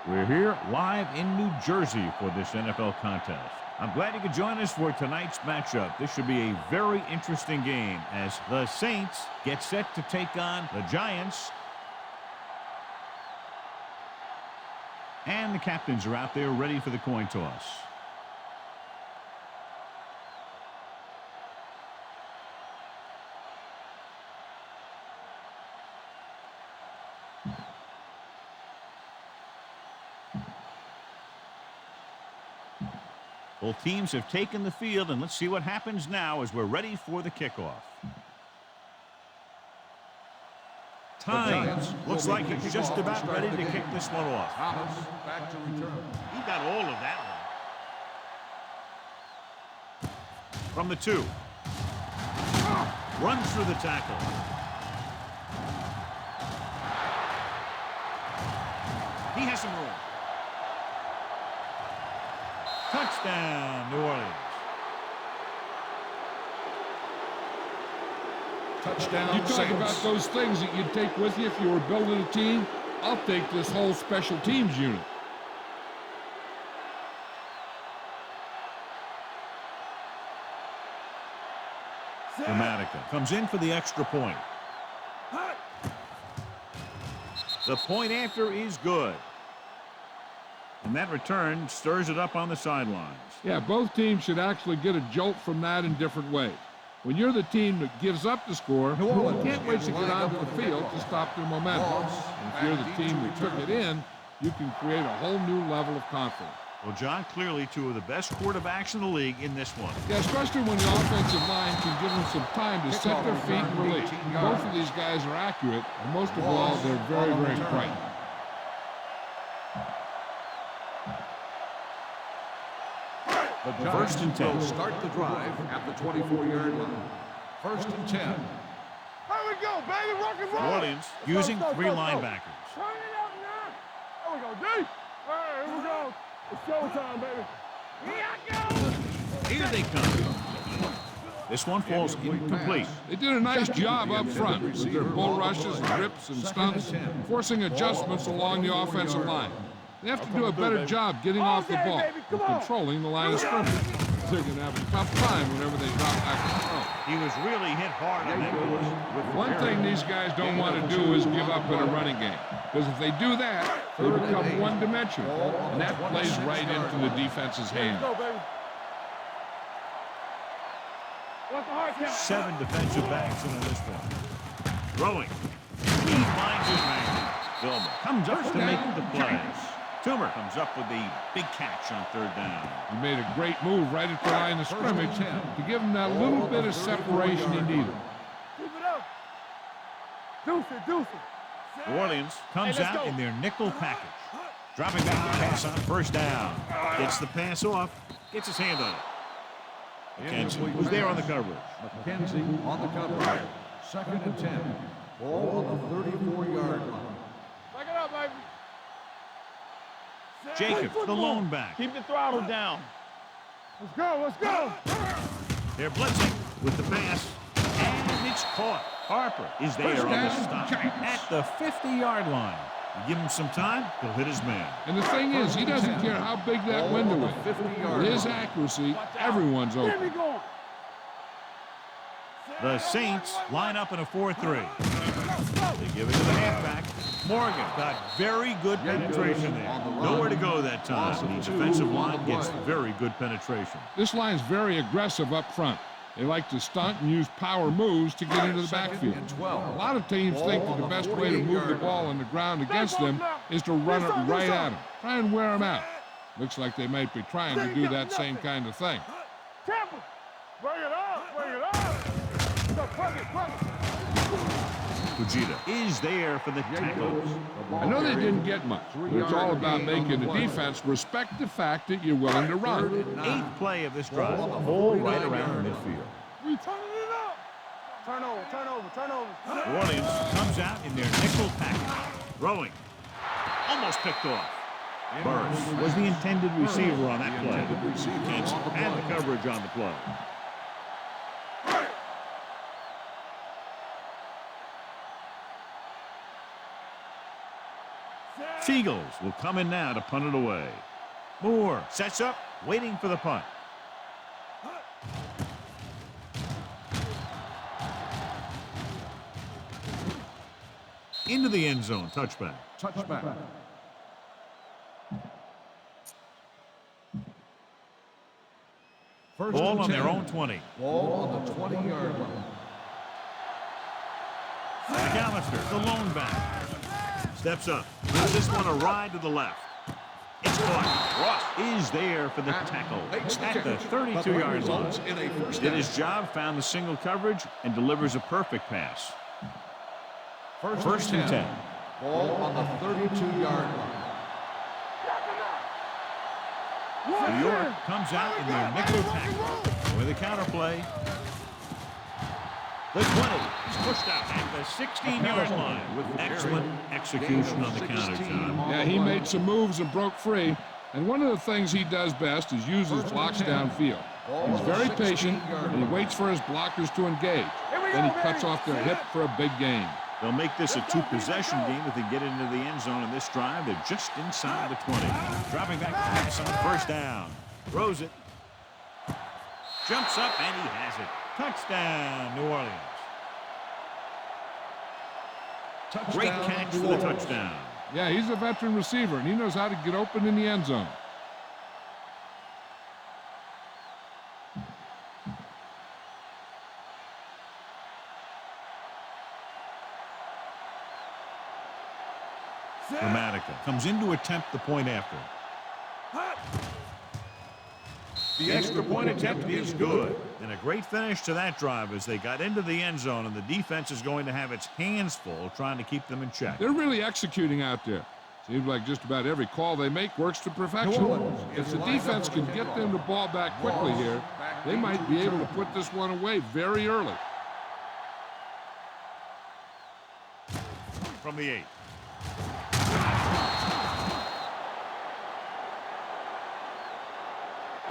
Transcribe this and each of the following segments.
We're here live in New Jersey for this NFL contest. I'm glad you could join us for tonight's matchup. This should be a very interesting game as the Saints get set to take on the Giants. And the captains are out there ready for the coin toss. Both teams have taken the field, and let's see what happens now as we're ready for the kickoff. Time. Looks like he's just about ready to kick this one off. Thomas back to return. He got all of that one. From the 2. Runs through the tackle. He has some room. Touchdown, New Orleans. Touchdown, You talk Saints. about those things that you'd take with you if you were building a team. I'll take this whole special teams unit. Dramatica comes in for the extra point. The point after is good. And that return stirs it up on the sidelines. Yeah, both teams should actually get a jolt from that in different ways. When you're the team that gives up the score, you can't wait to get onto the field to stop their momentum. And if you're the team that took it in, you can create a whole new level of confidence. Well, John, clearly two of the best quarterbacks in the league in this one. Yeah, especially when the offensive line can give them some time to set their feet and release. Both of these guys are accurate, and most of all, they're very, very bright. The First and 10. Start the drive at the 24-yard line. First and 10. Here we go, baby, rock and roll. New Orleans using three linebackers. Turn it up now. There we go, D. All right, here we go. It's showtime, baby. Here I go. Here they come. This one falls incomplete. They did a nice job up front with their bull rushes and rips and stunts, forcing adjustments along the offensive line. They have to do a better job getting off the ball and controlling the line of scrimmage. They're going to have a tough time whenever they drop back to throw. He was really hit hard on that one. One thing these guys don't want to do is give up in a running game, because if they do that, they become one-dimensional, and that plays right into the defense's hand. Go, baby. What's the hard count? 7 defensive backs in this one. Throwing. He finds his man. Vilma comes up to make the play. Toomer comes up with the big catch on 3rd down. He made a great move right at the line of scrimmage to give him that little bit of separation he needed. Keep it up. Deuce it, deuce it. New Orleans comes out in their nickel package. Dropping back the pass on 1st down. Gets the pass off. Gets his hand on it. McKenzie was there on the coverage. McKenzie on the coverage. 2nd and 10. Ball on the 34-yard line. Back it up, baby. Jacobs, the lone back. Keep the throttle down. Let's go, let's go. They're blitzing with the pass. And it's caught. Harper is there on the stop at the 50-yard line. You give him some time, he'll hit his man. And the thing is, he doesn't care how big that window is. With his accuracy, everyone's Get me open. going. The Saints line up in a 4-3. They give it to the halfback. Morgan got very good penetration there. Nowhere to go that time. The defensive line gets very good penetration. This line's very aggressive up front. They like to stunt and use power moves to get into the backfield. A lot of teams think that the best way to move the ball on the ground against them is to run it right at them. Try and wear them out. Looks like they might be trying to do that same kind of thing. Tampa. Bring it up, bring it up. Plug it, plug it. Fujita is there for the tackles. I know they didn't get much, but it's all about making the defense respect the fact that you're willing to run. 8th play of this drive. All right around the midfield. We turning it up. Turn over, turn over, turn over. New Orleans comes out in their nickel package. Throwing. Almost picked off. Burris was the intended receiver on that play. Kenson had the coverage on the play. Seagulls will come in now to punt it away. Moore sets up, waiting for the punt. Into the end zone, touchback. Touchback. First Ball and on 10. their own 20. Ball on the 20-yard line. McAllister, the lone back. Steps up. Gives this one a ride to the left. It's caught. Ross is there for the tackle at the 32-yard line. Did his job, found the single coverage, and delivers a perfect pass. First and 10. Ball on the 32-yard line. New York comes out in their nickel tackle with a counter play. The 20 is pushed out at the 16-yard line with excellent execution on the counter, John. Yeah, he made some moves and broke free. And one of the things he does best is use his blocks downfield. He's very patient, and he waits for his blockers to engage. Then he cuts off their hip for a big gain. They'll make this a two-possession game if they get into the end zone in this drive. They're just inside the 20. Dropping back to pass on first down. Throws it. Jumps up, and he has it. Touchdown, New Orleans. Great catch for the touchdown. Yeah, he's a veteran receiver, and he knows how to get open in the end zone. Dramatica comes in to attempt the point after. The extra point attempt is good. And a great finish to that drive as they got into the end zone, and the defense is going to have its hands full trying to keep them in check. They're really executing out there. Seems like just about every call they make works to perfection. If the defense can get them the ball back quickly here, they might be able to put this one away very early. From the 8.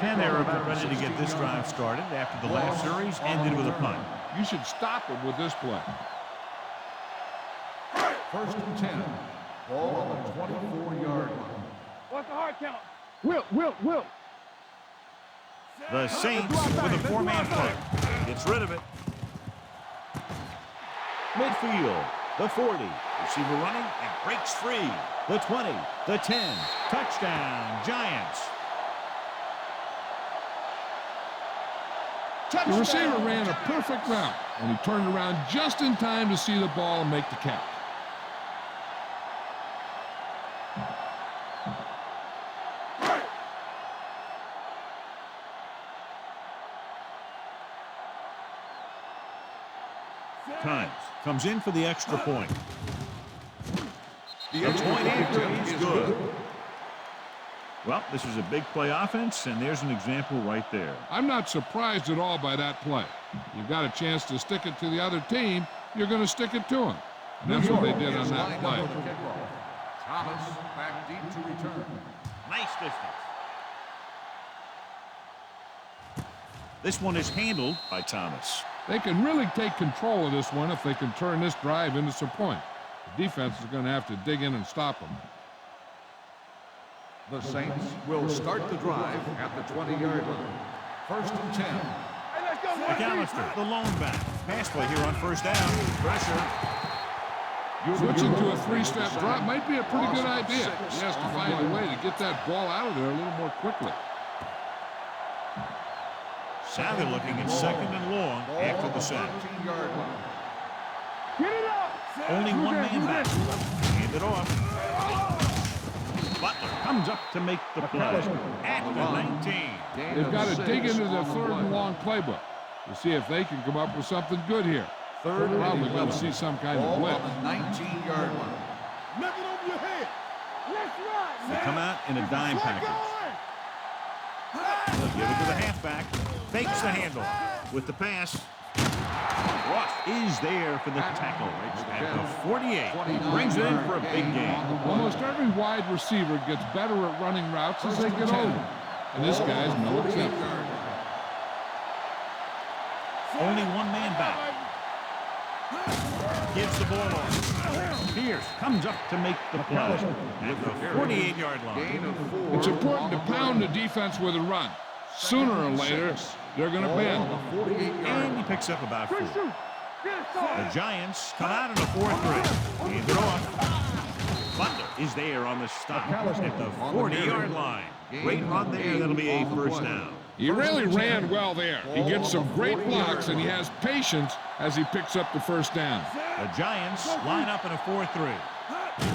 And they're about ready to get this drive started after the last series ended with a punt. You should stop them with this play. First and 10. Ball on the 24-yard line. What's the hard count? Will. The Saints with a 4-man punt. Gets rid of it. Midfield, the 40. Receiver running and breaks free. The 20, the 10. Touchdown, Giants. The receiver ran a perfect route, and he turned around just in time to see the ball and make the catch. Times comes in for the extra point. The point after is good. Well, this is a big play offense, and there's an example right there. I'm not surprised at all by that play. You've got a chance to stick it to the other team, you're going to stick it to them. And that's what they did on that play. Thomas back deep to return. Nice distance. This one is handled by Thomas. They can really take control of this one if they can turn this drive into some points. The defense is going to have to dig in and stop them. The Saints will start the drive at the 20-yard line. First and 10. Hey, let's go. McAllister, the lone back. Pass play here on first down. Pressure. Switching to a three-step drop might be a pretty good idea. He has to find a way to get that ball out of there a little more quickly. Now they're looking at second and long after the sack. Get it up. Only one man back. Hand it off. Butler comes up to make the play at the 19. They've got to dig into the third and long playbook to see if they can come up with something good here. Third and Probably going to 11. see some kind of blitz. On the 19-yard line. Nothing over your head. Let's run. They come out in a dime package. They'll give it to the halfback. Fakes the handoff with the pass. Ross is there for the tackle at the 48. Brings it in for a big gain. Almost every wide receiver gets better at running routes as they get older. And this guy's no exception. Only one man back. gives the ball off. Pierce comes up to make the play at the 48-yard line. It's important to pound the defense with a run. Sooner or later, they're going to bend. And he picks up about 4. The Giants come out in a 4-3. Hand it off. Butler is there on the stop at the 40-yard line. Great run there. That'll be a first down. He really ran well there. He gets some great blocks, and he has patience as he picks up the first down. The Giants line up in a 4-3.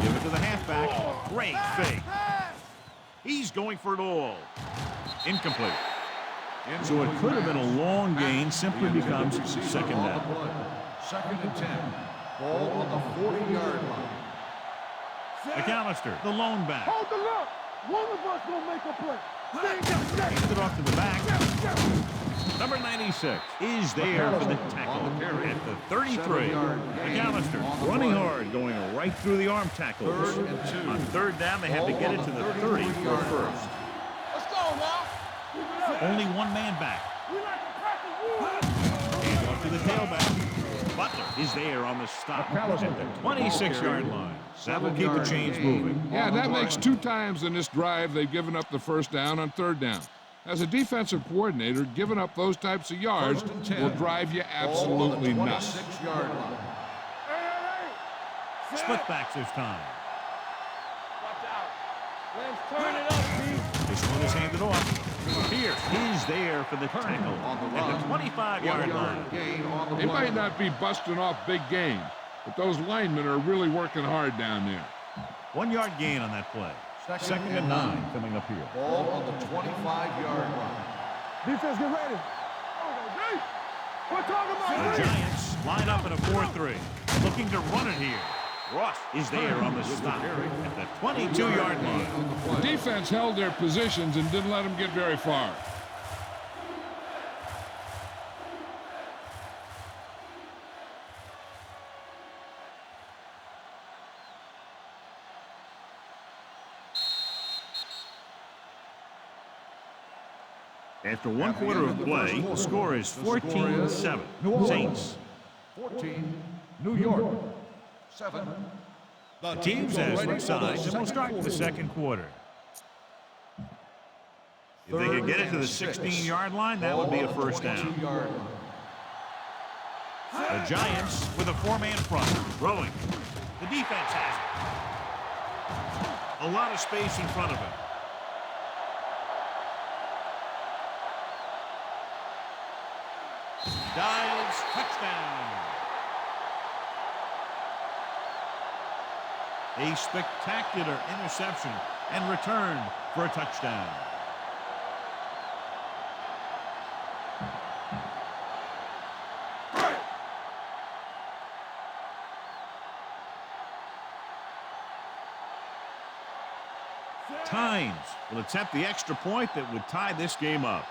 Give it to the halfback. Great fake. He's going for it all. Incomplete. So it could have been a long gain, simply becomes second down. 2nd and 10. Ball on the 40-yard line. McAllister, the lone back. Hold the look. One of us gonna make a play. Hands it off to the back. Number 96 is there for the tackle at the 33. McAllister running hard, going right through the arm tackles. On third down, they have to get it to the 30 for a first. Let's go now. Only one man back. We like to practice. Hands off to the tailback. Butler is there on the stop at the 26-yard line. That will keep the chains moving. Yeah, that makes 2 times in this drive they've given up the first down on third down. As a defensive coordinator, giving up those types of yards will drive you absolutely nuts. Split backs this time. Watch out. Let's turn it up, Pete. This one is handed off. Pierce is there for the tackle at the 25-yard line. They might not be busting off big games, but those linemen are really working hard down there. 1-yard gain on that play. 2nd and 9 coming up here. Ball on the 25-yard line. Defense, get ready. We're talking about The Giants line up in a 4-3, looking to run it here. Ross is there on the stop at the 22-yard line. The defense held their positions and didn't let them get very far. After 1 quarter of play, the score is 14-7. Saints. 14, New York. 7. The teams as switch sides, and we'll start the second quarter. If they could get it to the 16-yard line, that would be a first down. The Giants with a 4-man front, throwing. The defense has it. A lot of space in front of him. Dives, touchdown. A spectacular interception and return for a touchdown. Tynes will attempt the extra point that would tie this game up.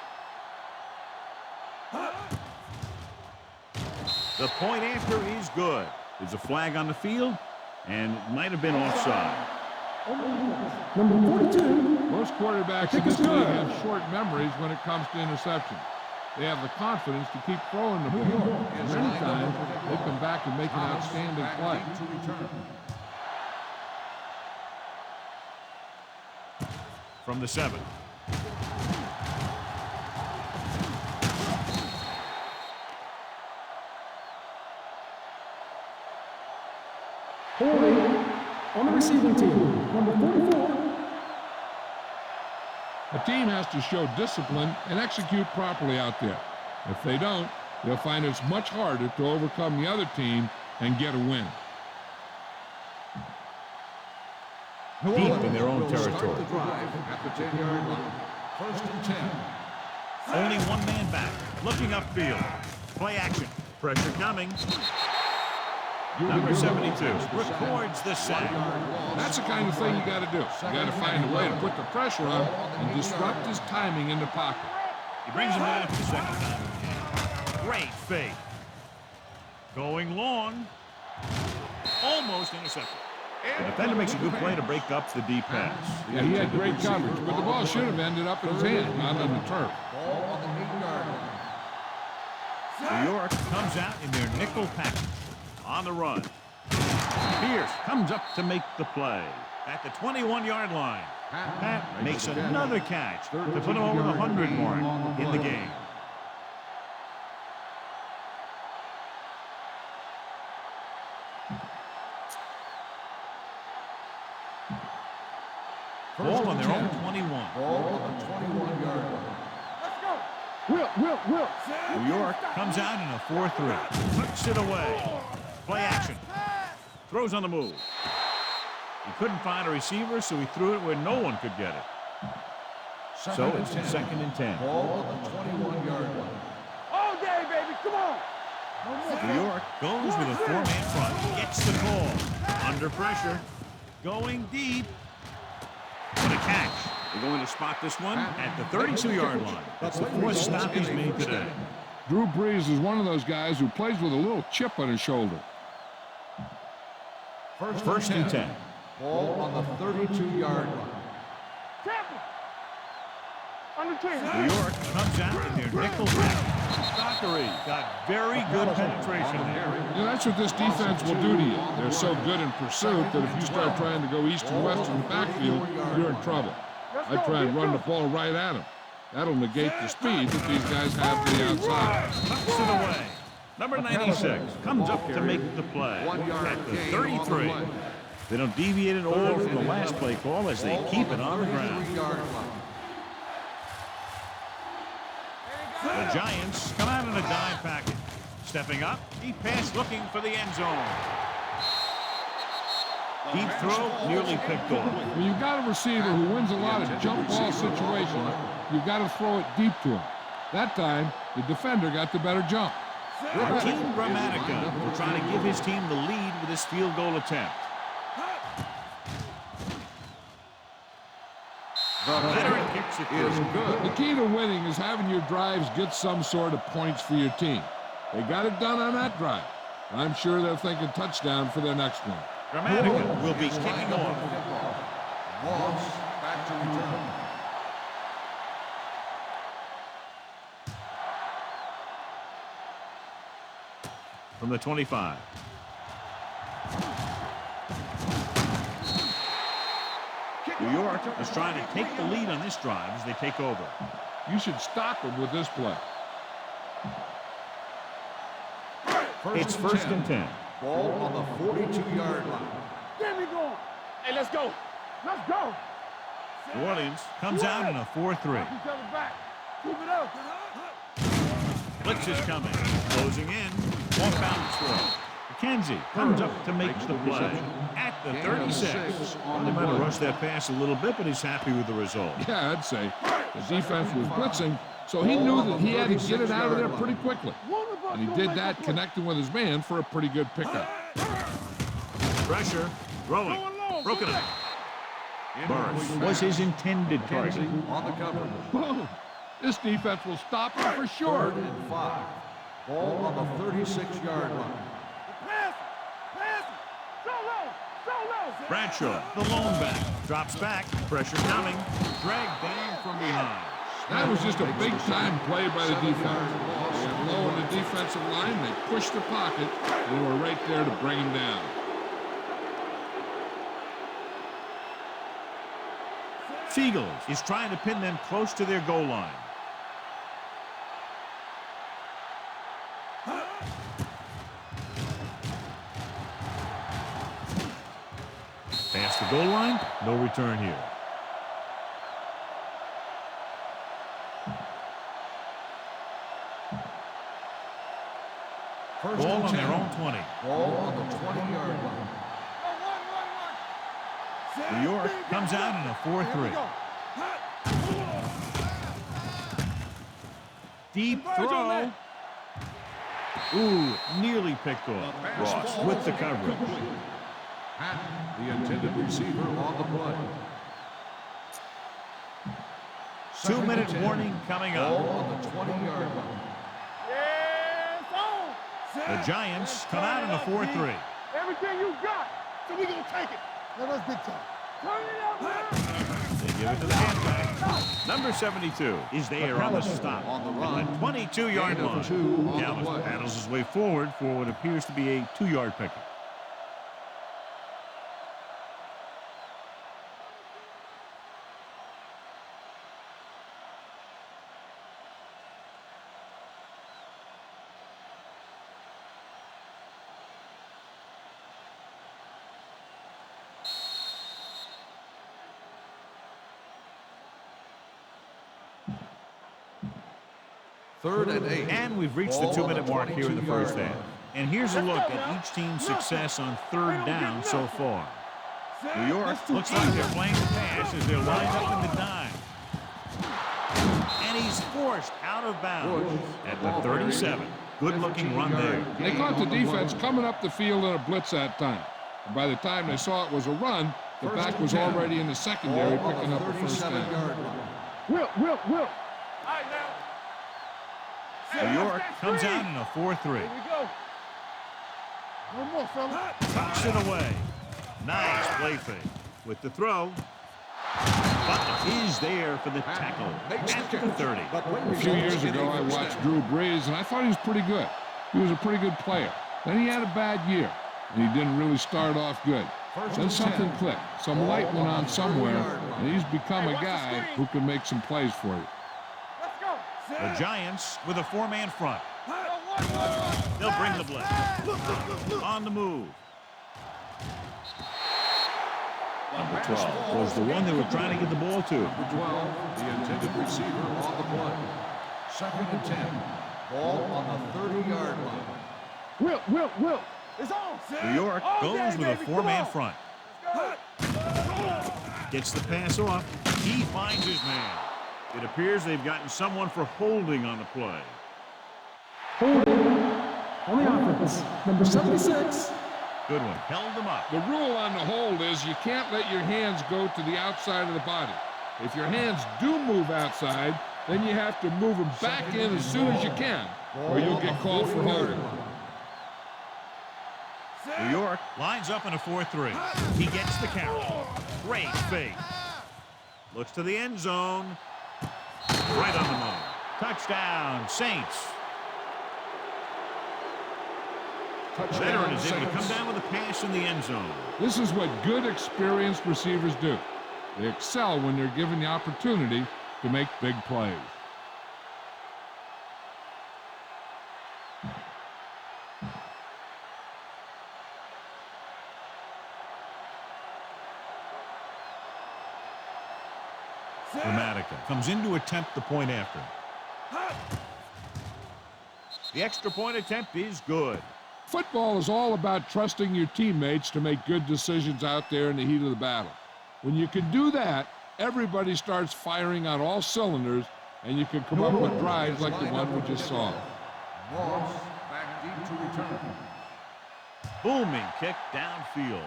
The point after is good. There's a flag on the field, and it might have been offside. Number 42. Most quarterbacks in this league have short memories when it comes to interceptions. They have the confidence to keep throwing the ball. And many times, they come back and make an outstanding play. From the 7. On the receiving team, number 44. A team has to show discipline and execute properly out there. If they don't, they'll find it's much harder to overcome the other team and get a win. Deep in their own territory. At the 10-yard line. 1st and 10. Only one man back, looking upfield. Play action. Pressure coming. Number 72 records the sack. That's the kind of thing you got to do. You got to find a way to put the pressure on and disrupt his timing in the pocket. He brings him down for the second time. Great fake. Going long. Almost intercepted. The defender makes a good play to break up the deep pass. Yeah, he had great coverage, but the ball should have ended up in his hand, not on the turf. Ball on the 8-yard line. New York comes out in their nickel package. on the run. Pierce comes up to make the play at the 21-yard line. Pat makes another catch to put him over the 100 mark in the game. Ball on their own 21. Ball on the 21-yard line. Let's go. Will. New York comes out in a 4-3. Puts it away. Play action. Throws on the move. He couldn't find a receiver, so he threw it where no one could get it. So it's 2nd and 10. Ball on the 21-yard line. All day, baby. Come on. New York goes with a 4-man front. Gets the call. Under pressure. Going deep. What a catch. They're going to spot this one at the 32-yard line. That's the 4th stop he's made today. Drew Brees is one of those guys who plays with a little chip on his shoulder. First and 10. Ball on the 32-yard line. Tampa. On the 10. New York comes out in their nickel back. Dockery got very good penetration there. You know, that's what this defense will do to you. They're so good in pursuit that if you start trying to go east and west in the backfield, you're in trouble. I try and run the ball right at them. That'll negate the speed that these guys have to the outside. Tucks it away. Number 96 comes up to make the play at the 33. They don't deviate at all from the last play call as they keep it on the ground. The Giants come out in a dime package. Stepping up, deep pass looking for the end zone. Deep throw, nearly picked off. When you've got a receiver who wins a lot of jump ball situations, you've got to throw it deep to him. That time, the defender got the better jump. Team Gramatica will try to give his team the lead with this field goal attempt. The veteran kicks it is good. The key to winning is having your drives get some sort of points for your team. They got it done on that drive. I'm sure they're thinking touchdown for their next one. Gramatica will be kicking off. Loss, back to return. From the 25. New York is trying to take the lead on this drive as they take over. You should stop them with this play. It's 1st and 10. Ball on the 42-yard line. Get me going. Hey, let's go. Let's go. New Orleans comes out in a 4-3. Each other back. Keep it up. Blitz is coming. Closing in. One bounce throw. McKenzie comes up to make the play at the 36. Well, they might have rushed that pass a little bit, but he's happy with the result. Yeah, I'd say. The defense was blitzing, so he knew that he had to get it out of there pretty quickly. And he did that connecting with his man for a pretty good pickup. Pressure. Throwing. Broken up. Burris was his intended target. On the cover. Boom. This defense will stop him for sure. 3rd and 5. Ball on the 36-yard line. Bradshaw, the lone back, drops back, pressure coming, dragged down from behind. That was just a big-time play by the defense. They got low in the defensive line, they pushed the pocket, and they were right there to bring him down. Seagulls is trying to pin them close to their goal line. Past the goal line, no return here. Ball on their own 20. Ball on the 20-yard line. New York comes out in a 4-3. Deep throw. Ooh, nearly picked off. Ross with the coverage. The intended receiver on the play. 2-minute warning coming Ball up. on the 20-yard line. The Giants come out in a 4-3. Everything you got, so we gonna take it. Now that's big time. Turn it up, man. They give it to the halfback. Number 72 is there on the stop on the run. at the 22-yard Gain of line. 2 on the Dallas play. paddles his way forward for what appears to be a 2-yard pickup. Third and 8. And we've reached the Ball on 2-minute mark here in the 22-yard first half. line. And here's a look at each team's success on third down so far. New York looks like they're playing the pass as they're lined up in the dime. And he's forced out of bounds at the 37. Good-looking run there. They caught the defense coming up the field in a blitz that time. And by the time they saw it was a run, the back was already in the secondary picking up the first down. Will. All right, now. New York comes out in a 4-3. Here we go. One more, fella. Tucks it away. Nice play fake. With the throw. Button is there for the tackle at the 30. A few years ago, I watched Drew Brees, and I thought he was pretty good. He was a pretty good player. Then he had a bad year, and he didn't really start off good. Then something clicked. Some light went on somewhere, and he's become a guy who can make some plays for you. Let's go. The Giants with a 4-man front. They'll bring the blitz. On the move. Number 12 was the one they were trying to get the ball to. Number 12, the intended receiver on the play. Second and 10. Ball on the 30-yard line. Will. It's on. New York goes with a 4-man front. Gets the pass off. He finds his man. It appears they've gotten someone for holding on the play. On the offense, number 76. Good one. Held him up. The rule on the hold is you can't let your hands go to the outside of the body. If your hands do move outside, then you have to move them back in as soon as you can, or you'll get called for holding. New York lines up in a 4-3. He gets the carry. Great fake. Looks to the end zone. Right on the money. Touchdown, Saints. Veteran is able to come down with a pass in the end zone. This is what good, experienced receivers do. They excel when they're given the opportunity to make big plays. Dramatica comes in to attempt the point after. The extra point attempt is good. Football is all about trusting your teammates to make good decisions out there in the heat of the battle. When you can do that, everybody starts firing on all cylinders, and you can come up with drives like the one we just saw. Moss back deep to return. Booming kick downfield.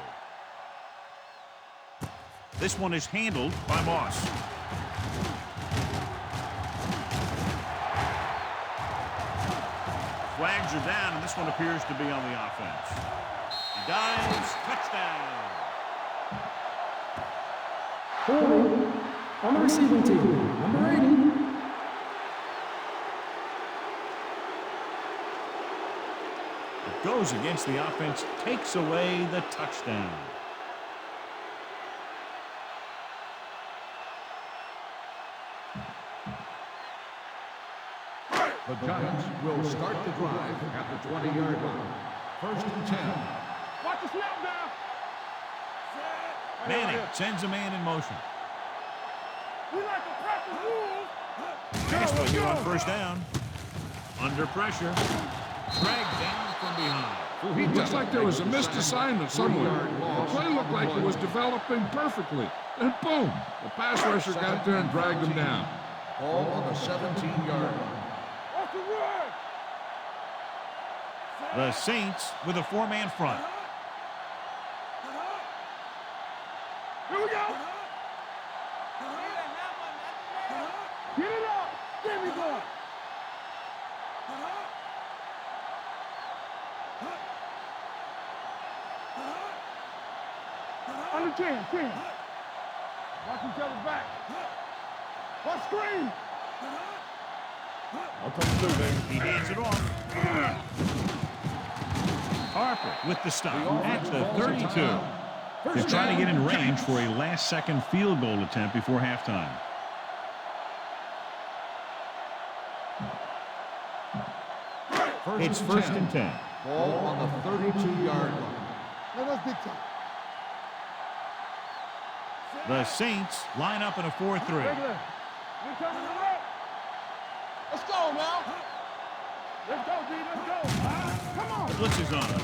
This one is handled by Moss. Flags are down, and this one appears to be on the offense. He dives, touchdown. Holding on the receiving team, number 80. It goes against the offense, takes away the touchdown. The Giants will start the drive at the 20-yard line. First and 10. Watch the snap down. Manning sends a man in motion. We like to practice rules. Pass play here on first down. Under pressure. Dragged down from behind. It looks like there was a missed assignment somewhere. The play looked like it was developing perfectly. And boom, the pass rusher got there and dragged him down. Ball on the 17-yard line. Off the run. The Saints with a 4-man front. Here we go. Get it up. Give me one. Under 10. Watch each other back. What screen? I'll come through, baby. He hands it off. Harper with the stop at the 32. They're trying to get in range for a last-second field goal attempt before halftime. It's first and 10. Ball on the 32-yard line. No, that's big time. The Saints line up in a 4-3. We coming to the left. Let's go now. Let's go, D. Let's go. Come on. The blitz is on.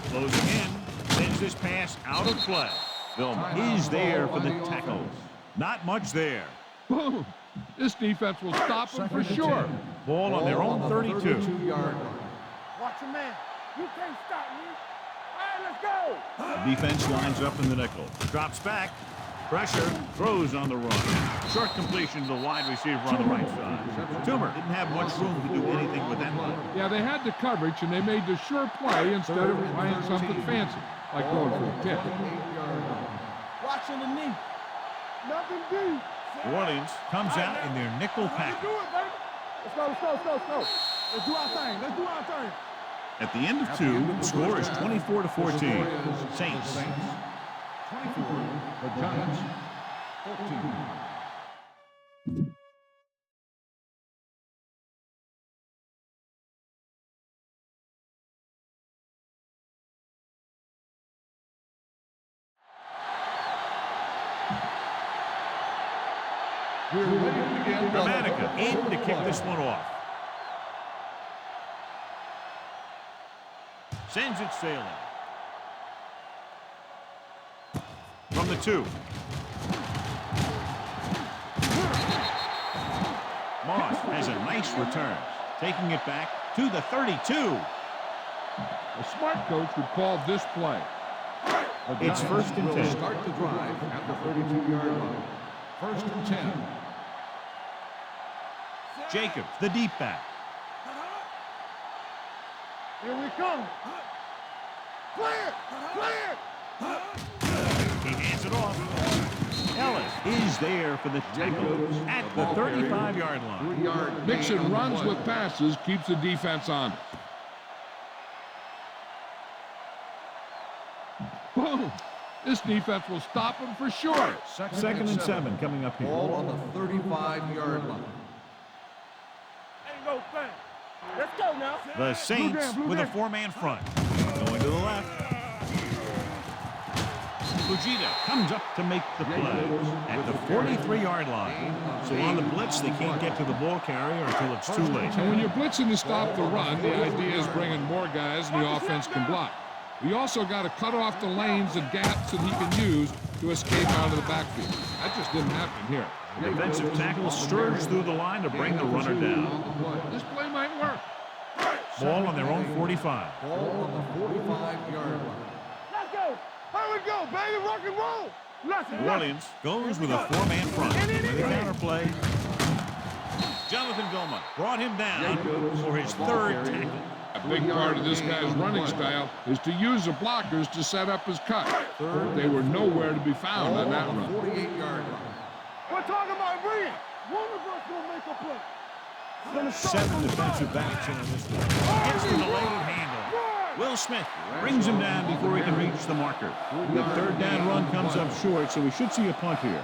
Closing in. Sends this pass out of play. Vilma is there for the tackles. Not much there. Boom! This defense will stop them for sure. Ball on their own 32. 32-yard line. Watch your man. You can't stop me. All right, let's go. The defense lines up in the nickel. Drops back. Pressure. Throws on the run. Short completion to the wide receiver on the right side. Toomer didn't have much room to do anything with that one. Yeah, they had the coverage, and they made the sure play instead of trying something fancy, like going for a pick. Watching the knee. Nothing deep. New Orleans comes out in their nickel Let's package. do it, baby. Let's go, let's go, let's go, let's go. Let's do our thing. Let's do our thing. At the end of two, the score is 24-14. Saints. 24, the Giants, 14. We're ready to begin. Dramatica in to kick this one off. Sends it sailing. From the 2. Moss has a nice return. Taking it back to the 32. A smart coach would call this play. It's first and 10. Start the drive at the 32-yard line. First and 10. Jacobs, the deep back. Here we come. Clear! Clear! He hands it off. Ellis is there for the tackle at the 35-yard line. 3-yard Mixing runs with passes keeps the defense honest. Boom! This defense will stop them for sure. Second and 7 coming up here. Ball on the 35-yard line. Ain't no thing. Let's go now. The Saints with a 4-man front. Going to the left. Fujita comes up to make the play at the 43-yard line. So on the blitz, they can't get to the ball carrier until it's too late. And when you're blitzing to stop the run, the idea is bringing more guys and the offense can block. We also got to cut off the lanes and gaps that he can use to escape out of the backfield. That just didn't happen here. The defensive tackle stirs through the line to bring the runner down. This play might work. Ball on their own 45. Ball on the 45-yard line. Let's go. Here we go, baby. Rock and roll. New Orleans goes with a 4-man front. With the counterplay. Jonathan Vilma brought him down for his 3rd tackle. A big part of this guy's running style is to use the blockers to set up his cut. They were nowhere to be found on that run. 48-yard line. We're talking about bringing. One of us will make a play. 7 defensive backs in on this one. Gets the delayed handle. Will Smith brings him down before he can reach the marker. The 3rd down run comes up short, so we should see a punt here.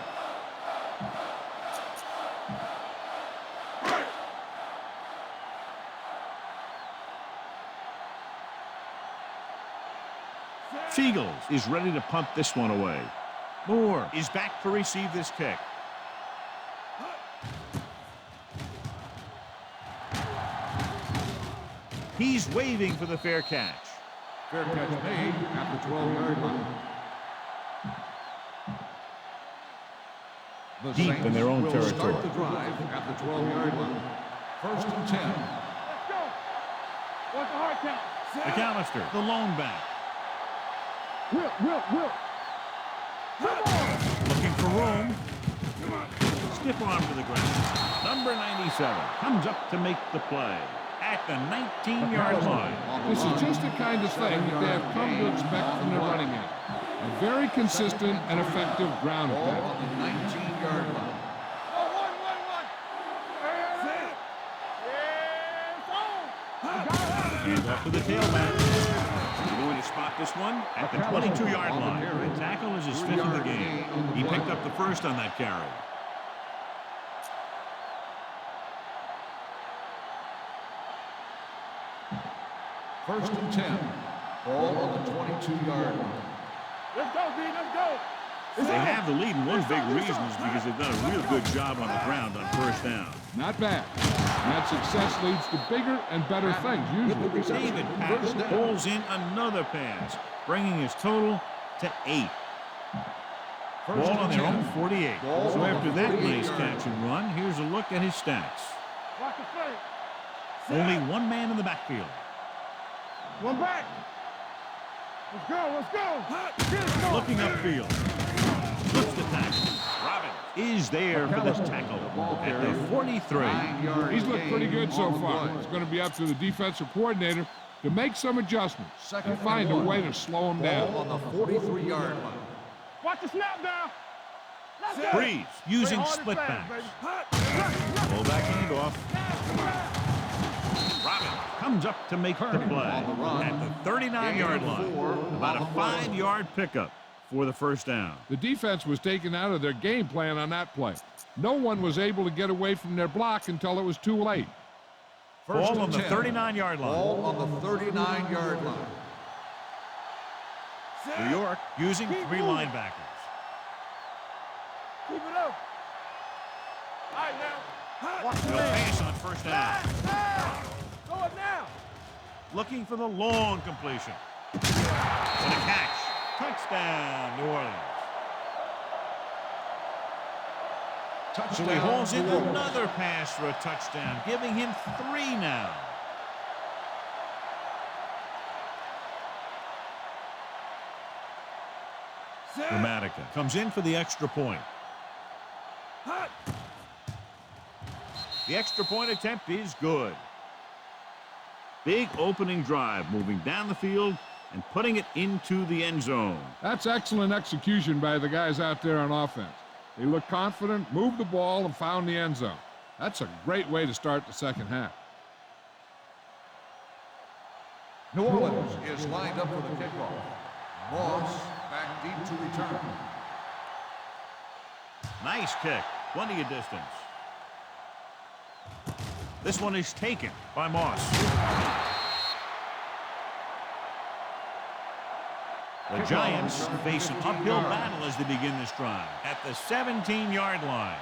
Seagulls is ready to punt this one away. Moore is back to receive this kick. He's waving for the fair catch. Fair catch made at the 12-yard line. The Deep Saints in their own will territory. Start the drive at the 12-yard line. First and 10. Let's go. What's the hard count? McAllister, the lone back. Will. Come on. Looking for room. Stiff arm to the ground. Number 97 comes up to make the play at the 19-yard line. This is just the kind of thing that they have come to expect from their running game. A very consistent and effective ground Ball attack. on the 19-yard line. Oh, one. Hands off to the tailback. We're going to spot this one at the 22-yard line. The tackle is his fifth of the game. He picked up the first on that carry. First and 10. Ball on the 22-yard line. Let's go, D. Let's go. They have the lead, and one big reason is because they've done a real good job on the ground on first down. Not bad. And that success leads to bigger and better things, usually. David Patton pulls in another pass, bringing his total to 8. Ball on their own 48. So after that nice catch and run, here's a look at his stats. Watch the flank. Only one man in the backfield. One back. Let's go. Let's go. Let's go. Looking upfield. Flips the tackle. Robbins is there for this tackle at the 43. He's looked pretty good so far. It's going to be up to the defensive coordinator to make some adjustments and find a way to slow him down. On the 43-yard line. Watch the snap down. Let's go. Breeze using split backs. Full back handoff. Robbins comes up to make the play at the 39-yard line. About a 5-yard pickup for the first down. The defense was taken out of their game plan on that play. No one was able to get away from their block until it was too late. Ball on the 39-yard line. Ball on the 39-yard line. New York using 3 linebackers. Keep it up. All right, now. Watch the They'll man. pass on first down. Go it now. Looking for the long completion. And a catch. Touchdown, New Orleans. So he holds in another pass for a touchdown, giving him 3 now. Dramatica comes in for the extra point. The extra point attempt is good. Big opening drive, moving down the field and putting it into the end zone. That's excellent execution by the guys out there on offense. They looked confident, moved the ball, and found the end zone. That's a great way to start the second half. New Orleans is lined up for the kickoff. Moss back deep to return. Nice kick, plenty of distance. This one is taken by Moss. The Giants face an uphill battle as they begin this drive at the 17-yard line.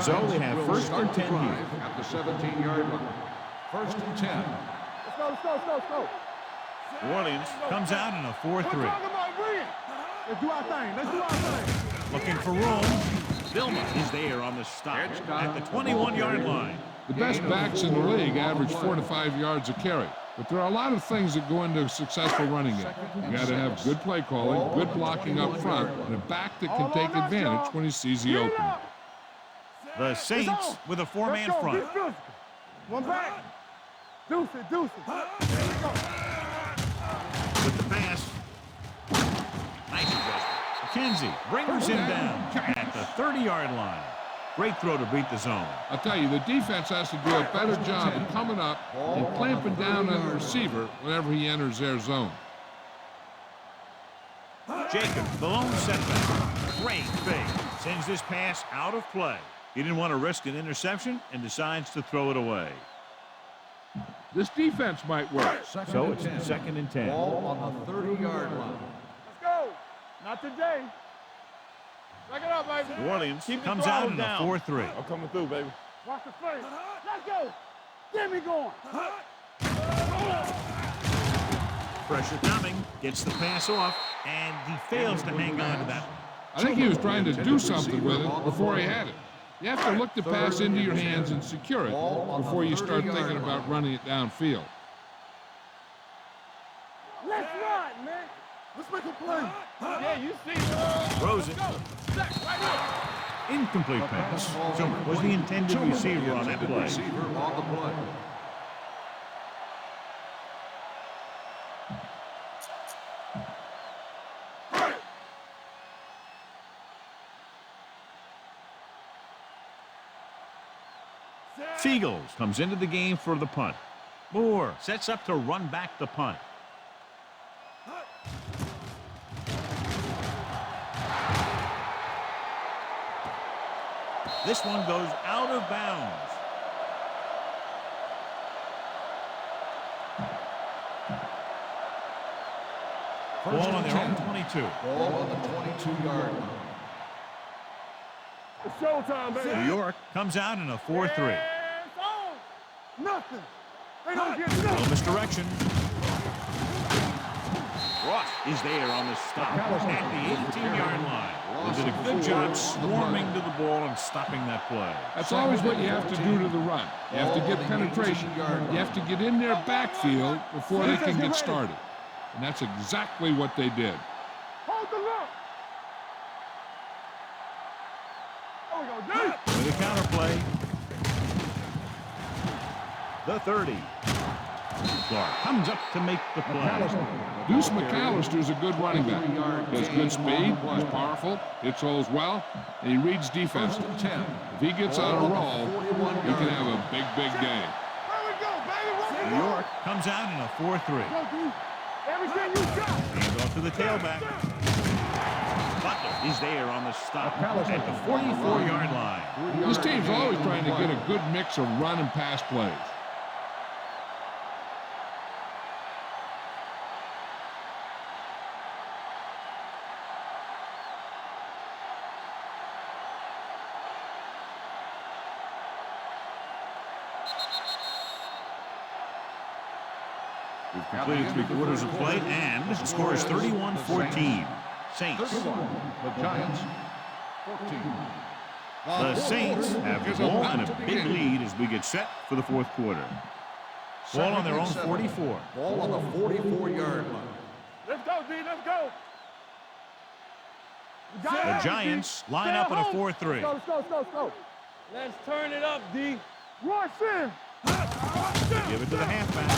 So they have first and 10 here. At the 17-yard line. First and 10. Let's go, let's go, let's go, let's go. New Orleans comes out in a 4-3. We're talking about brilliant. Let's do our thing. Let's do our thing. Looking for room. Vilma is there on the stop at the 21-yard line. The best backs in the league average 4 to 5 yards a carry. But there are a lot of things that go into a successful running game. You got to have good play calling, good blocking up front, and a back that can take advantage when he sees the opening. The Saints with a 4-man front. One back. Deuce it, deuce it. With the pass. Nice adjustment. McKenzie brings him down at the 30-yard line. Great throw to beat the zone. I'll tell you, the defense has to do a better job of coming up and clamping down on the receiver whenever he enters their zone. Jacobs, the lone setback. Great fake. Sends this pass out of play. He didn't want to risk an interception and decides to throw it away. This defense might work. So it's 2nd and 10. Ball on the 30-yard line. Let's go. Not today. Back it up, baby. New Orleans Keep the comes out in a throttle 4-3. I'm coming through, baby. Watch the face. Let's go. Get me going. Pressure coming. Gets the pass off, and he fails to hang on to that one. I think he was trying to do something with it before he had it. You have to look the pass into your hands and secure it before you start thinking about running it downfield. Let's run, man. Let's make a play. Yeah, you see it. Throws it. Incomplete pass. So was the intended receiver on that play. Receiver on the play. Seagulls comes into the game for the punt. Moore sets up to run back the punt. This one goes out of bounds. Ball on their own 22. Ball on the 22-yard line. It's showtime, baby. New York comes out in a 4-3. Hands on. Nothing. They don't get Little nothing. misdirection. Ross is there on the stop at the 18-yard line. They did a good job swarming to the ball and stopping that play. That's always what you have to do to the run. You have to get penetration. You have to get in their backfield before they can get started. And that's exactly what they did. Hold the look. There we go, Dave. With a counter play. The 30. Clark comes up to make the play. Deuce McAllister's a good running back. He has good speed, he's powerful, hits holes well, and he reads defense. If he gets on a roll, he can have a big, big game. There we go, baby. New York comes out in a 4-3. Everything you got. Hands off to the tailback. Butler is there on the stop at the 44-yard line. This team's always trying to get a good mix of run and pass plays. We've completed 3/4 of play, and the score is 31-14. Saints. 31. The Giants. 14. The Saints have the ball and a big lead as we get set for the fourth quarter. Ball on their own 44. Ball on the 44-yard line. Let's go, D. Let's go. The Giants line up in a 4-3. Let's go. Let's turn it up, D. Rush in. Give it to the halfback.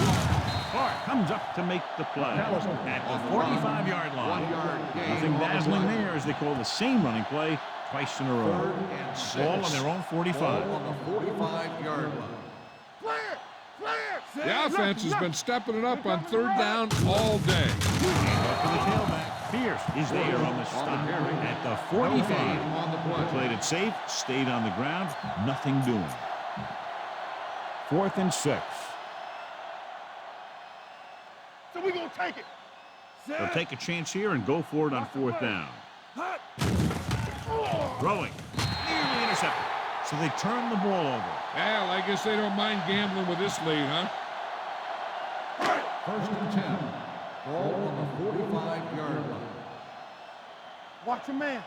Clark comes up to make the play at the 45-yard line. 1-yard gain. Nothing dazzling there as they call the same running play twice in a row. 3rd and 6. Ball on their own 45. Ball on the 45-yard line. The offense has been stepping it up on 3rd down all day. Up to the tailback. Pierce is there on the stop at the 45. On the play. Played it safe, stayed on the ground, nothing doing. 4th and 6. So we're going to take it. They'll take a chance here and go for it on 4th down. Throwing. Nearly intercepted. So they turn the ball over. Well, I guess they don't mind gambling with this lead, huh? 1st and 10. Ball on the 45-yard line. Watch your man.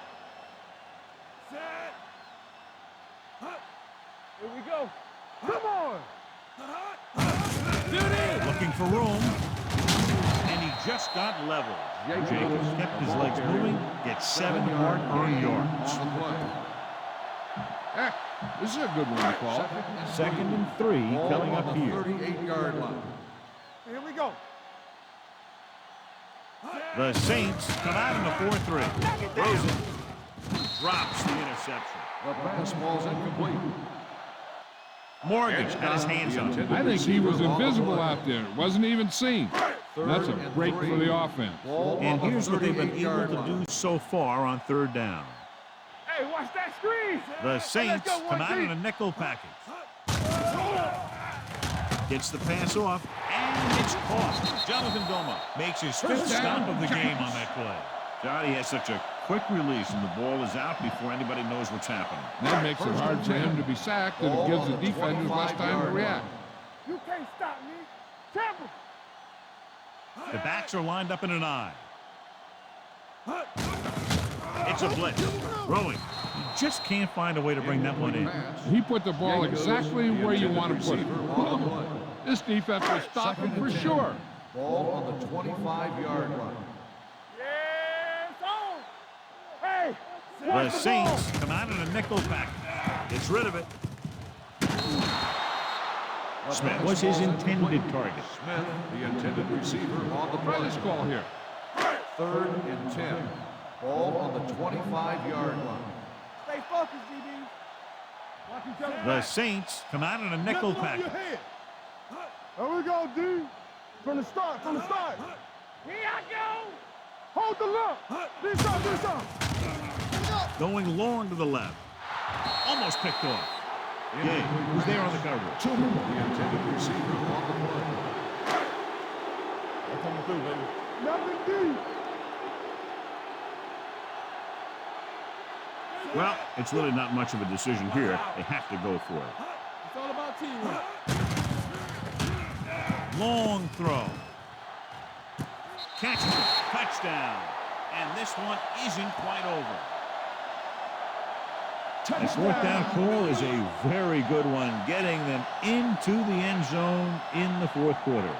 Here we go. Come on. Looking for room. And he just got leveled. Jacobs kept his legs moving, gets 7 earned yards. On the play. Heck, this is a good one to call. 2nd and 3 Ball coming on up the here. 38-yard line. Here we go. The Saints come out in the 4-3. Throws it. Drops the interception. The pass ball's incomplete. Morgan had his hands on it. I think he was invisible out there. Wasn't even seen. That's a break for the offense. And here's what they've been able to do so far on 3rd down. Hey, watch that screen. The Saints come out in a nickel package. Gets the pass off, and it's caught. Jonathan Doma makes his 5th stop of the game on that play. Johnny has such a quick release, and the ball is out before anybody knows what's happening. That makes it hard for him to be sacked, and it gives the defenders less time to react. You can't stop me. Temple. The backs are lined up in an eye. It's a blitz. Throwing. He just can't find a way to bring that one in. He put the ball exactly where you want to put it. This defense will stop him for sure. Ball on the 25-yard line. Yes, on. Hey. The Saints come out in a nickel package. Gets rid of it. Smith was his intended target. Smith, the intended receiver, on the play. Try this call here. 3rd and 10. Ball on the 25-yard line. Stay focused, DB. Watch each other The Saints come out in a nickel package. There we go, D. From the start, from the start. Here I go. Hold the look. This up, this up. Going long to the left. Almost picked off. Gay, who's there on the coverage? The intended receiver on the play. They're coming through, baby. Nothing D. Well, it's really not much of a decision here. They have to go for it. It's all about teamwork. Long throw. Catches it. Touchdown. And this one isn't quite over. The fourth down call is a very good one, getting them into the end zone in the fourth quarter.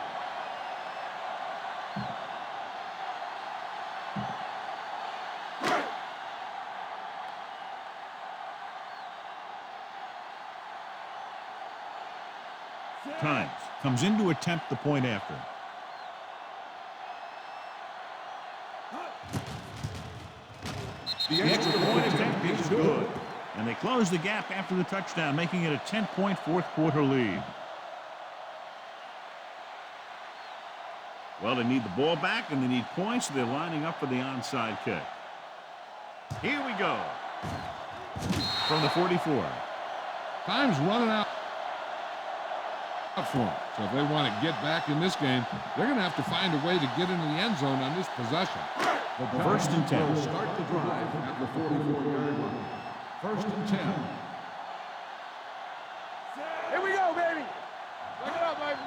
Times comes in to attempt the point after. The extra point attempt is good. And they close the gap after the touchdown, making it a 10-point fourth quarter lead. Well, they need the ball back and they need points, so they're lining up for the onside kick. Here we go. From the 44. Time's running out for them. So if they want to get back in this game, they're going to have to find a way to get into the end zone on this possession. The First and 10. will start the drive at the 44-yard line. First and 10. Here we go, baby. Look it up, baby.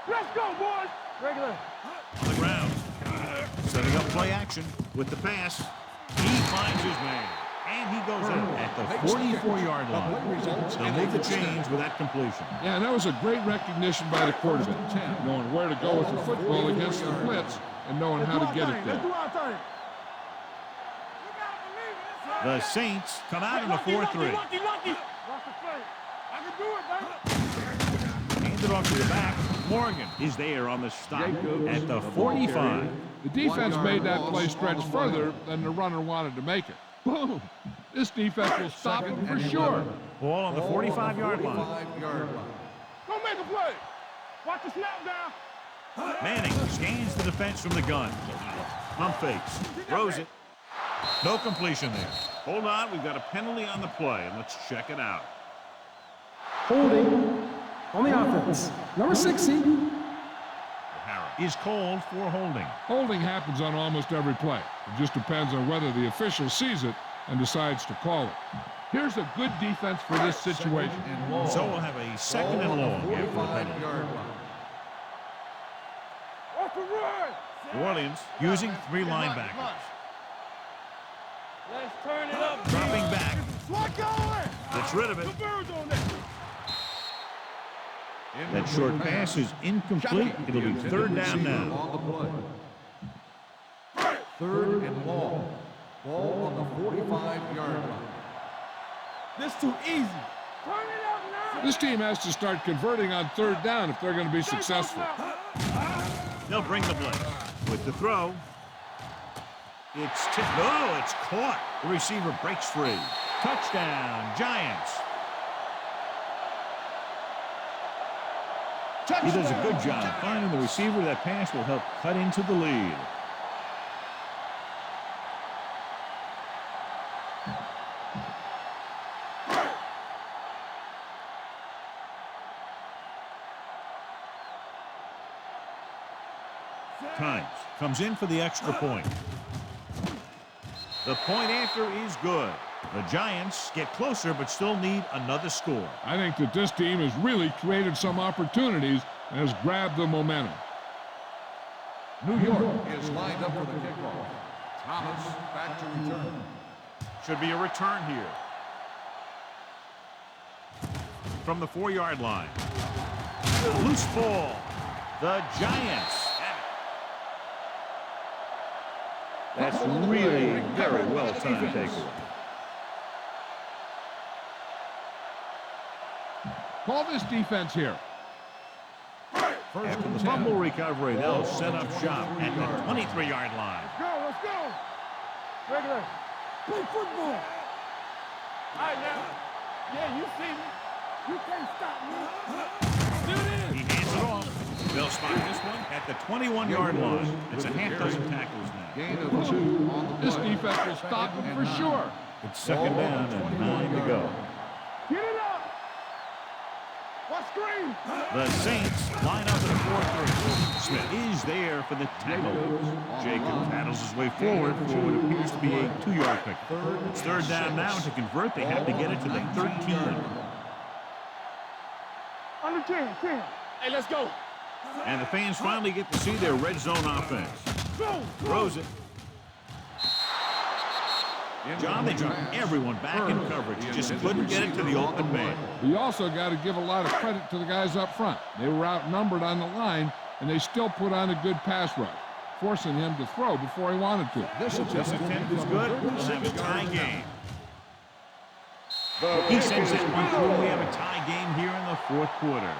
Let's go, boys. Regular. On the ground. Setting up play action with the pass. He finds his man. And he goes in at the 44-yard line. They'll make the change with that completion. Yeah, and that was a great recognition by the quarterback, knowing where to go with the football against the blitz and knowing how to get it there. Let's do our thing. The Saints come out in a 4-3. Lucky. Watch the play. I can do it, baby. Hand it off to the back. Morgan is there on the stop at the 45. The defense made that play stretch further than the runner wanted to make it. Boom! This defense will stop it for sure. Ball on the 45-yard line. 45-yard line. Go make a play. Watch the snap down. Manning scans the defense from the gun. Pump fakes. Throws it. No completion there. Hold on, we've got a penalty on the play, and let's check it out. Holding on the offense. Number 60. Harris is called for holding. Holding happens on almost every play. It just depends on whether the official sees it and decides to call it. Here's a good defense for this situation. So we'll have a second and long after the penalty. Off the run. New Orleans using three linebackers. Let's turn it up. Dropping back. Swat going. Gets rid of it. The birds on that. That short pass is incomplete. It'll be third down now. On the play. Third and long. Ball on the 45-yard line. This too easy. Turn it up now. This team has to start converting on third down if they're going to be successful. They'll bring the blitz. With the throw. It's tipped. Oh, it's caught. The receiver breaks free. Touchdown, Giants. He does a good job finding the receiver. That pass will help cut into the lead. Times comes in for the extra point. The point after is good. The Giants get closer but still need another score. I think that this team has really created some opportunities and has grabbed the momentum. New York is lined up for the kickoff. Thomas back to return. Should be a return here. From the 4-yard line. Loose ball. The Giants. That's really very well timed takeaway. Call this defense here. After the fumble recovery, they'll set up shop at the 23-yard line. Let's go. Regular. Play football. All right, now. Yeah, you see me. You can't stop me. He hands it off. They'll spot this one at the 21-yard line. It's a half dozen tackles now. Gain of 2 on the This play. defense will stop him for sure. It's second down and 9 to go. Get it up. What screen? The Saints line up in a 4-3. Smith is there for the tackle. Jacob paddles his way forward for what appears to be a 2-yard pick. It's third down now. To convert, they have to get it to the 13. Under 10. Hey, let's go. And the fans finally get to see their red zone offense. Throws it. John, they dropped everyone back in coverage. Just couldn't get it to the open man. We also got to give a lot of credit to the guys up front. They were outnumbered on the line, and they still put on a good pass rush, forcing him to throw before he wanted to. This attempt is good. We'll have a tie game. He sends it one through. We have a tie game here in the fourth quarter.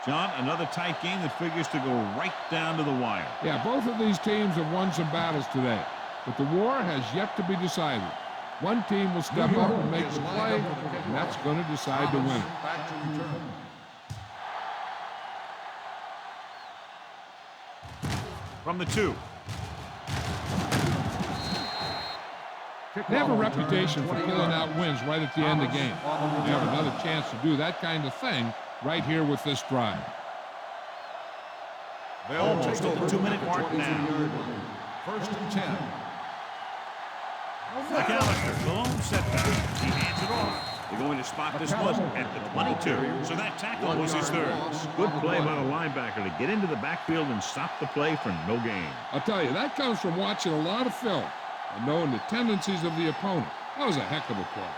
John, another tight game that figures to go right down to the wire. Yeah, both of these teams have won some battles today, but the war has yet to be decided. One team will step up and make the play, and that's going to decide the winner. Back to return. From the 2. They have a reputation for pulling out wins right at the end of the game. They have another chance to do that kind of thing right here with this drive. Almost at the 2-minute mark now. First and 10. McAllister, the lone setback. He hands it off. They're going to spot this one at the 22. So that tackle was his third. Good play by the linebacker to get into the backfield and stop the play for no gain. I'll tell you, that comes from watching a lot of film and knowing the tendencies of the opponent. That was a heck of a play.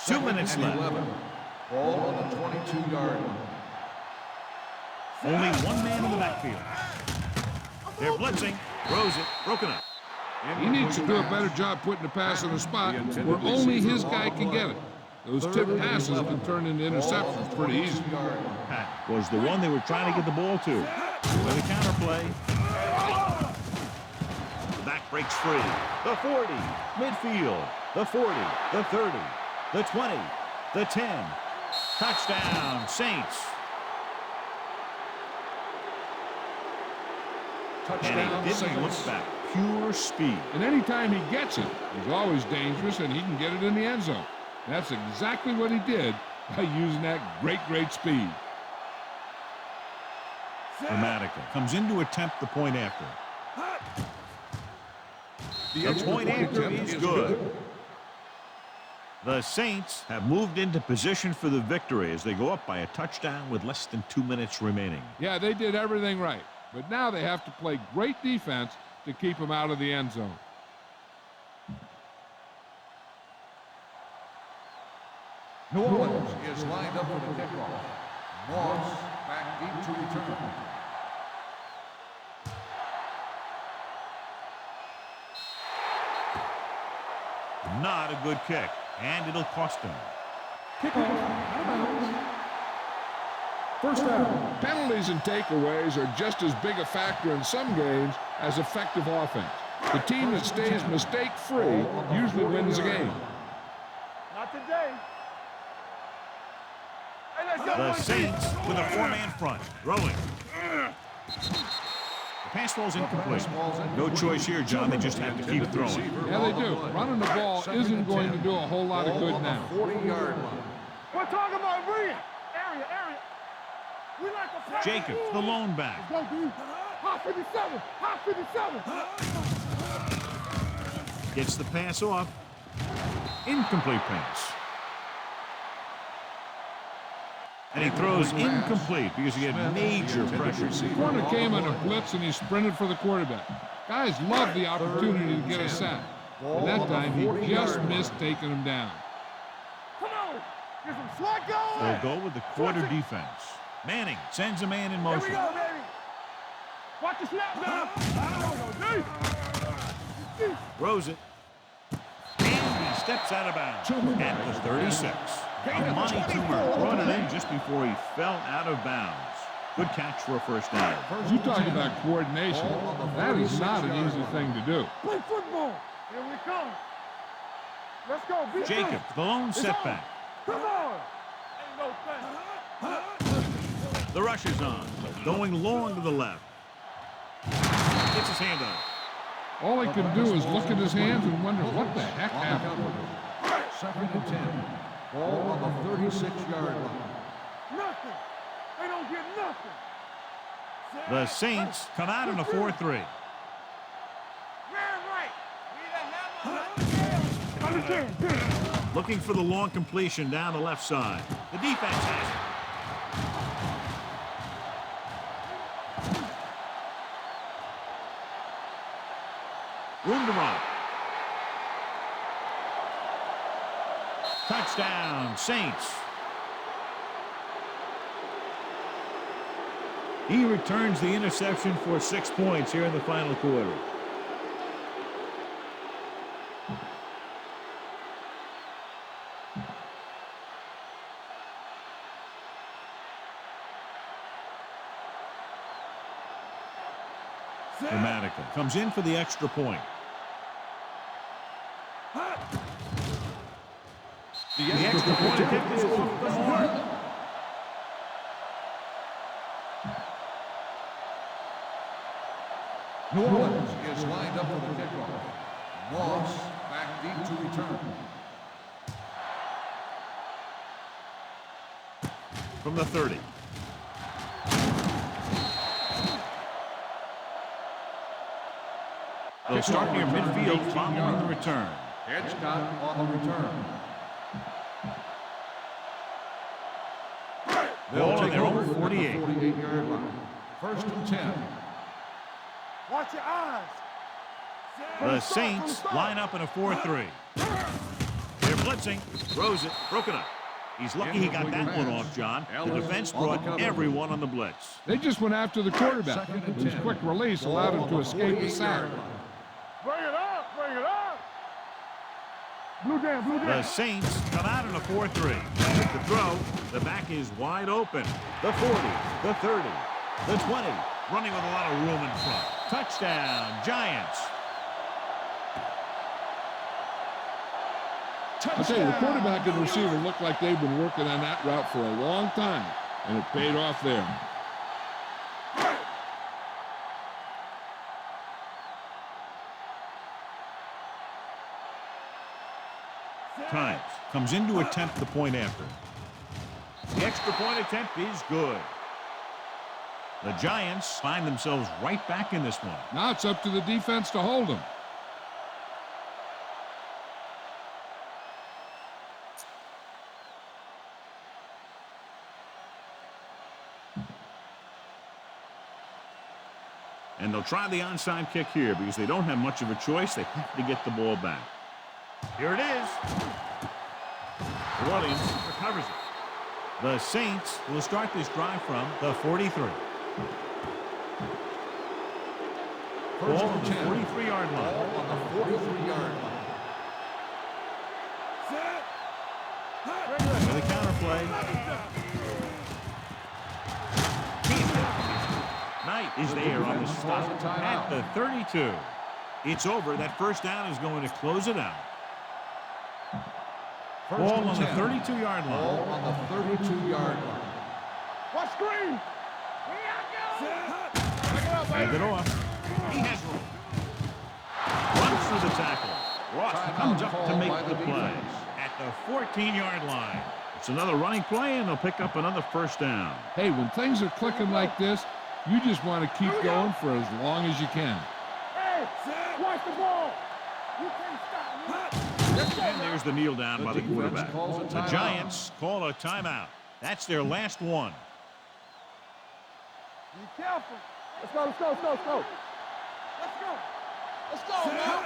Two minutes left. 11. Ball on the 22-yard line. Only one man in the backfield. They're blitzing. Throws it. Broken up. He needs to do a better job putting the pass in a spot where only his guy can get it. Those tip passes can turn into interceptions pretty easy. Pat was the one they were trying to get the ball to. With a counter play. The back breaks free. The 40. Midfield. The 40. The 30. The 20. The 10. Touchdown, Saints. And he didn't look back. Pure speed. And anytime he gets it, he's always dangerous and he can get it in the end zone. That's exactly what he did by using that great speed. Grammatical comes in to attempt the point after. The point after is good. The Saints have moved into position for the victory as they go up by a touchdown with less than 2 minutes remaining. Yeah, they did everything right. But now they have to play great defense to keep him out of the end zone. New Orleans is lined up for the kickoff. Moss back deep to return. Not a good kick, and it'll cost him. Kickoff out of bounds. First down. Penalties and takeaways are just as big a factor in some games as effective offense. The team that stays mistake-free usually wins the game. Not today. Hey, let's go. The Saints with a 4-man front. Rolling. The pass ball's incomplete. No choice here, John. They just have to keep throwing. Yeah, they do. Running the ball isn't going to do a whole lot of good now. 40-yard line. We're talking about Area. We like a pass. Jacobs, the lone back. Go, dude. Hot 57. Hot 57. Gets the pass off. Incomplete pass. And he throws incomplete because he had major pressure. The corner came on a blitz and he sprinted for the quarterback. Guys love the opportunity to get a sack. And that time he just missed taking him down. Come on. Get some slack going. They'll go with the quarter defense. Manning sends a man in Here we motion. go, baby. Watch the snap now. Throws it. And he steps out of bounds at the 36. Monty Toomer brought it in just before he fell out of bounds. Good catch for a first down. You talk about coordination. That is not an easy thing to do. Play football. Here we come. Let's go. Be Jacobs, the lone setback. Come on. Ain't no thing. The rush is on. Going long to the left. Gets his hand up. All he can do is look at his hands and wonder what the heck happened. 2nd and 10. Ball on the 36-yard line. Nothing. They don't get nothing. The Saints come out in a 4-3. Looking for the long completion down the left side. The defense has it. Room to run. Touchdown, Saints. He returns the interception for 6 points here in the final quarter. Dramatica comes in for the extra point. The extra point attempt is off the mark. New Orleans is lined up for the kickoff. Moss back deep to return. From the 30. They'll start near midfield following the return. Hitchcock on the return. Ball on their own 48. 48-yard line. 1st and 10. Watch your eyes. The Saints line up in a 4-3. They're blitzing. Throws it. Broken up. He's lucky he got that one off, John. The defense brought everyone on the blitz. They just went after the quarterback. His quick release allowed him to escape the sack. Bring it up. Bring it up. Blue jam. Blue jam. The Saints come out in a 4-3. With the throw, the back is wide open. The 40, the 30, the 20. Running with a lot of room in front. Touchdown, Giants. I tell you, the quarterback and receiver look like they've been working on that route for a long time, and it paid off there. Times comes in to attempt the point after. The extra point attempt is good. The Giants find themselves right back in this one. Now it's up to the defense to hold them. And they'll try the onside kick here because they don't have much of a choice. They have to get the ball back. Here it is. Williams recovers it. The Saints will start this drive from the 43. Ball on the 43-yard line. Ball on the 43-yard line. For the counter play. Knight is there on the stop at the 32. It's over. That first down is going to close it out. Ball on the 32-yard line. Ball on the 32-yard line. Watch screen. Hand it off. He has room. Runs through the tackle. Ross comes up to make the play at the 14-yard line. It's another running play, and they'll pick up another first down. Hey, when things are clicking like this, you just want to keep going for as long as you can. Hey, watch the ball. You can't stop. And there's the kneel down by the quarterback. The Giants call a timeout. That's their last one. Be careful. Let's go, let's go, let's go, let's go. Let's go. Let's go now.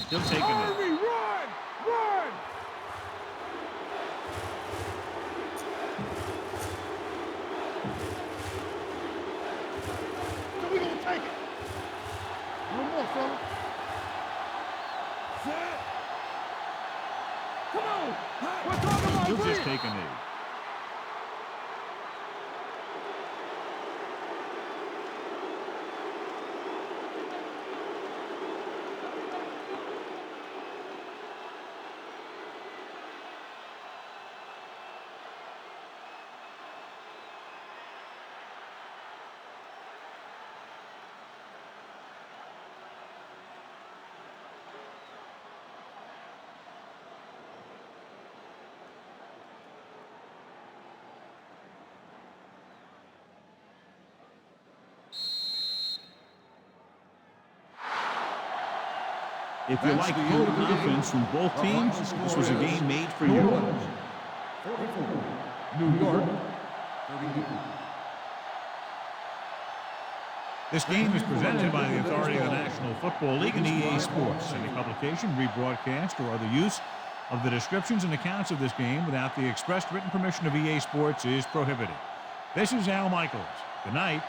Still taking it. Army, run! Run! So we gonna take Take it. A little more, fella. Set. Come on. We're talking about He'll green. just take a knee. If you like potent offense from both teams, this was a game made for you. 44. New York, 38. This game is presented by the authority of the National Football League and EA Sports. Any publication, rebroadcast, or other use of the descriptions and accounts of this game without the expressed written permission of EA Sports is prohibited. This is Al Michaels. Good night.